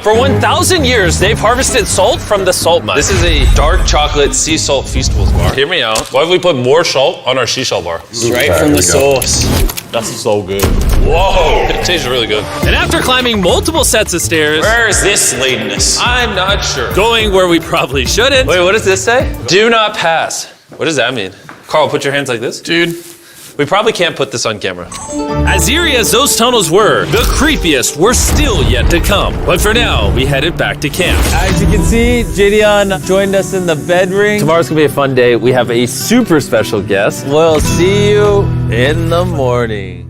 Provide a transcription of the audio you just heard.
For 1,000 years, they've harvested salt from the salt mine. This is a dark chocolate sea salt Feastables bar. Hear me out. Why have we put more salt on our seashell bar? Straight from the source. That's so good. Whoa, it tastes really good. And after climbing multiple sets of stairs, Where is this leading us? I'm not sure. Going where we probably shouldn't. Wait, what does this say? Do not pass. What does that mean? Carl, put your hands like this. Dude. We probably can't put this on camera. As eerie as those tunnels were, the creepiest were still yet to come. But for now, we headed back to camp. As you can see, Gideon joined us in the bed ring. Tomorrow's gonna be a fun day. We have a super special guest. We'll see you in the morning.